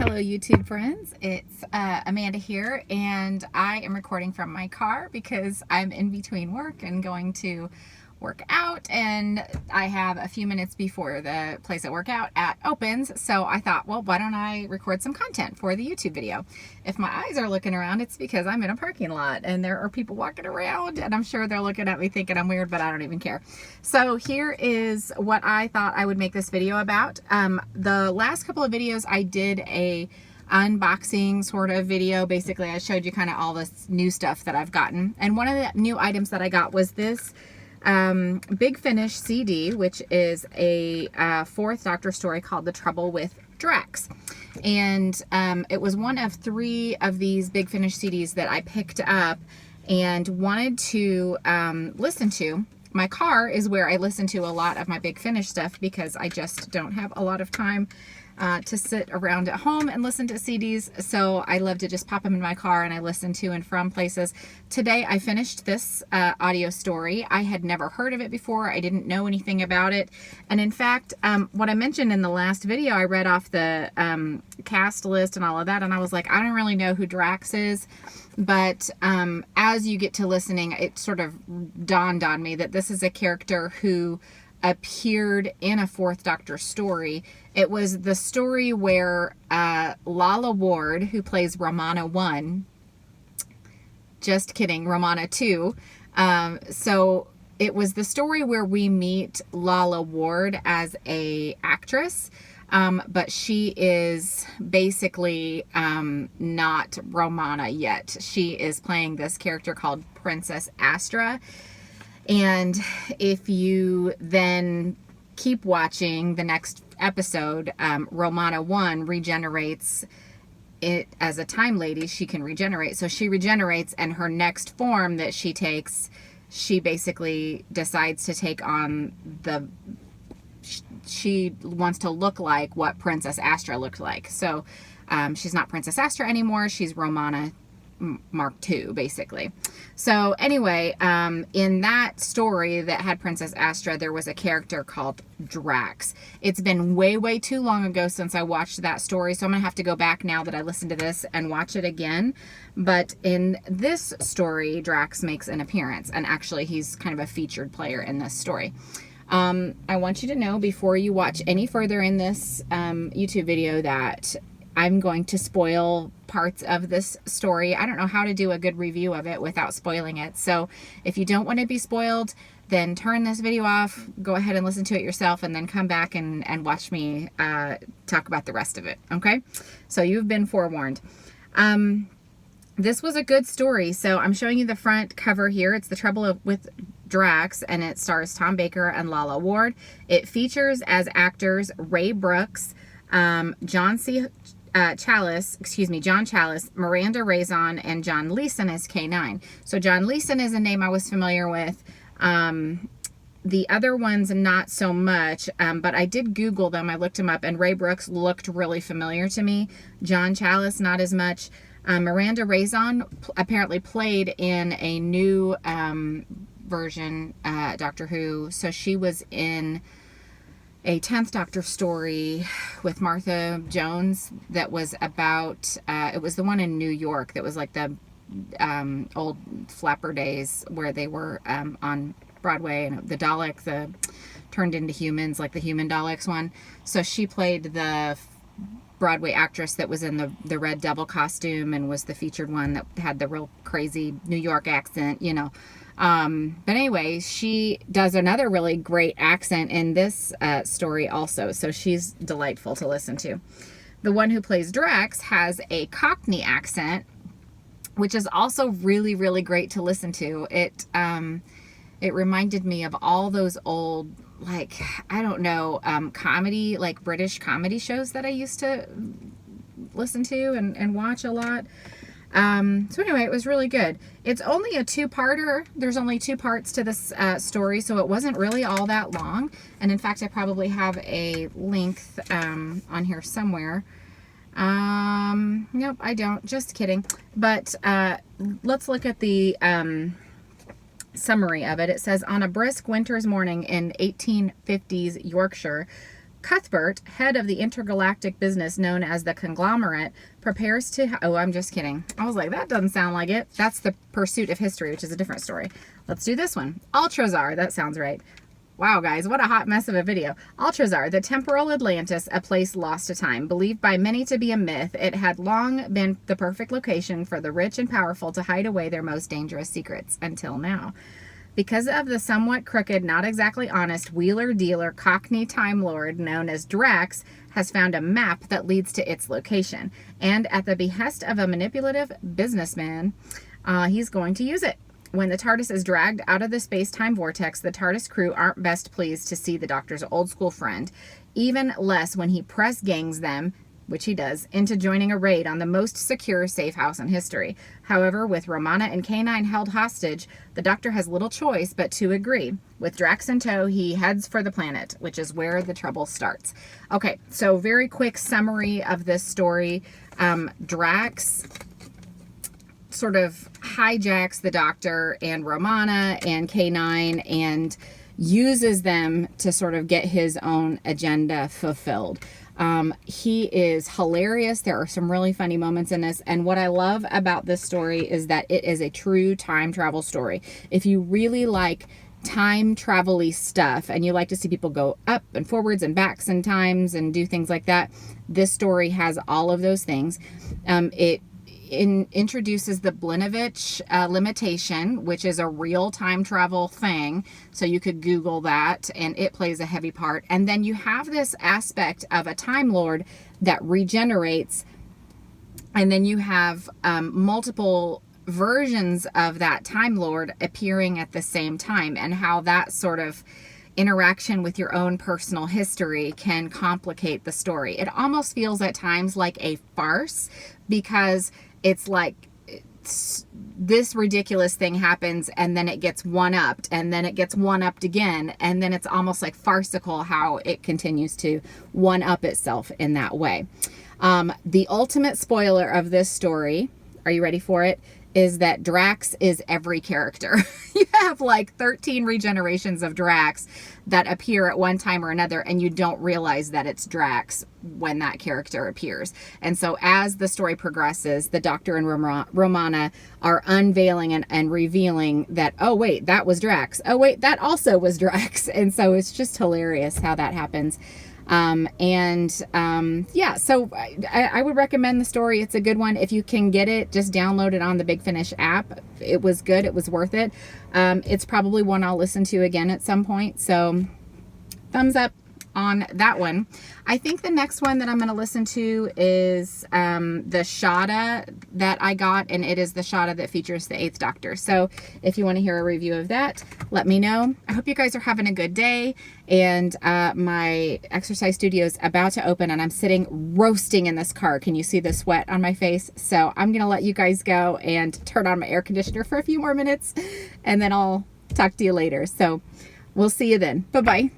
Hello YouTube friends, it's Amanda here, and I am recording from my car because I'm in between work and going to work out, and I have a few minutes before the place I work out at opens, so I thought, well, why don't I record some content for the YouTube video? If my eyes are looking around, it's because I'm in a parking lot and there are people walking around, and I'm sure they're looking at me thinking I'm weird, but I don't even care. So here is what I thought I would make this video about. The last couple of videos I did a unboxing sort of video. Basically, I showed you kind of all this new stuff that I've gotten, and one of the new items that I got was this Big Finish CD, which is a fourth Doctor story called The Trouble With Drax. And it was one of 3 of these Big Finish CDs that I picked up and wanted to listen to. My car is where I listen to a lot of my Big Finish stuff because I just don't have a lot of time to sit around at home and listen to CDs, so I love to just pop them in my car and I listen to and from places. Today I finished this audio story. I had never heard of it before. I didn't know anything about it, and in fact what I mentioned in the last video, I read off the cast list and all of that, and I was like, I don't really know who Drax is, but as you get to listening, it sort of dawned on me that this is a character who appeared in a fourth Doctor story. It was the story where Lalla Ward, who plays Romana 1, just kidding, Romana 2. So it was the story where we meet Lalla Ward as a actress, but she is basically not Romana yet. She is playing this character called Princess Astra. And if you then keep watching the next episode, Romana 1 regenerates it as a time lady. She can regenerate. So she regenerates, and her next form that she takes, she basically decides to take on she wants to look like what Princess Astra looked like. So she's not Princess Astra anymore. She's Romana Mark II, basically. So anyway, in that story that had Princess Astra, there was a character called Drax. It's been way too long ago since I watched that story, so I'm gonna have to go back now that I listened to this and watch it again. But in this story, Drax makes an appearance, and actually he's kind of a featured player in this story. I want you to know before you watch any further in this YouTube video that I'm going to spoil parts of this story. I don't know how to do a good review of it without spoiling it. So if you don't want to be spoiled, then turn this video off, go ahead and listen to it yourself, and then come back and watch me talk about the rest of it, okay? So you've been forewarned. This was a good story. So I'm showing you the front cover here. It's The Trouble With Drax, and it stars Tom Baker and Lalla Ward. It features as actors Ray Brooks, John Chalice, Miranda Raison, and John Leeson as K9. So John Leeson is a name I was familiar with. The other ones, not so much, but I did Google them. I looked them up, and Ray Brooks looked really familiar to me. John Chalice, not as much. Miranda Raison apparently played in a new version, Doctor Who. So she was in a 10th Doctor story with Martha Jones that was about, it was the one in New York that was like the old Flapper days where they were on Broadway, and the Dalek, turned into humans, like the human Daleks one. So she played the Broadway actress that was in the Red Devil costume and was the featured one that had the real crazy New York accent, you know. But anyway, she does another really great accent in this story also, so she's delightful to listen to. The one who plays Drax has a Cockney accent, which is also really great to listen to. It reminded me of all those old, like, I don't know, comedy, like British comedy shows that I used to listen to and watch a lot. So anyway, it was really good. It's only a 2-parter. There's only 2 parts to this story, so it wasn't really all that long. And in fact, I probably have a length on here somewhere. Nope, I don't. Just kidding. But let's look at the summary of it. It says, on a brisk winter's morning in 1850s Yorkshire, Cuthbert, head of the intergalactic business known as the Conglomerate, prepares to... Oh, I'm just kidding. I was like, that doesn't sound like it. That's the Pursuit of History, which is a different story. Let's do this one. Altrazar, that sounds right. Wow, guys, what a hot mess of a video. Altrazar, the temporal Atlantis, a place lost to time. Believed by many to be a myth, it had long been the perfect location for the rich and powerful to hide away their most dangerous secrets, until now. Because of the somewhat crooked, not exactly honest, wheeler-dealer Cockney Time Lord known as Drax has found a map that leads to its location. And at the behest of a manipulative businessman, he's going to use it. When the TARDIS is dragged out of the space-time vortex, the TARDIS crew aren't best pleased to see the Doctor's old-school friend. Even less when he press gangs them, which he does, into joining a raid on the most secure safe house in history. However, with Romana and K9 held hostage, the Doctor has little choice but to agree. With Drax in tow, he heads for the planet, which is where the trouble starts. Okay, so very quick summary of this story. Drax sort of hijacks the Doctor and Romana and K9 and uses them to sort of get his own agenda fulfilled. He is hilarious. There are some really funny moments in this. And what I love about this story is that it is a true time travel story. If you really like time travel-y stuff and you like to see people go up and forwards and backs and times and do things like that, this story has all of those things. It introduces the Blinovitch limitation, which is a real time travel thing. So you could Google that, and it plays a heavy part. And then you have this aspect of a Time Lord that regenerates, and then you have multiple versions of that Time Lord appearing at the same time, and how that sort of interaction with your own personal history can complicate the story. It almost feels at times like a farce, because it's like this ridiculous thing happens and then it gets one-upped and then it gets one-upped again, and then it's almost like farcical how it continues to one-up itself in that way. The ultimate spoiler of this story, are you ready for it, is that Drax is every character. You have like 13 regenerations of Drax that appear at one time or another, and you don't realize that it's Drax when that character appears. And so as the story progresses, the Doctor and Romana are unveiling and revealing that, oh wait, that was Drax. Oh wait, that also was Drax. And so it's just hilarious how that happens. Yeah, so I would recommend the story. It's a good one. If you can get it, just download it on the Big Finish app. It was good. It was worth it. It's probably one I'll listen to again at some point. So thumbs up on that one. I think the next one that I'm going to listen to is the Shada that I got, and it is the Shada that features the 8th Doctor. So if you want to hear a review of that, let me know. I hope you guys are having a good day, and my exercise studio is about to open, and I'm sitting roasting in this car. Can you see the sweat on my face? So I'm going to let you guys go and turn on my air conditioner for a few more minutes, and then I'll talk to you later. So we'll see you then. Bye-bye.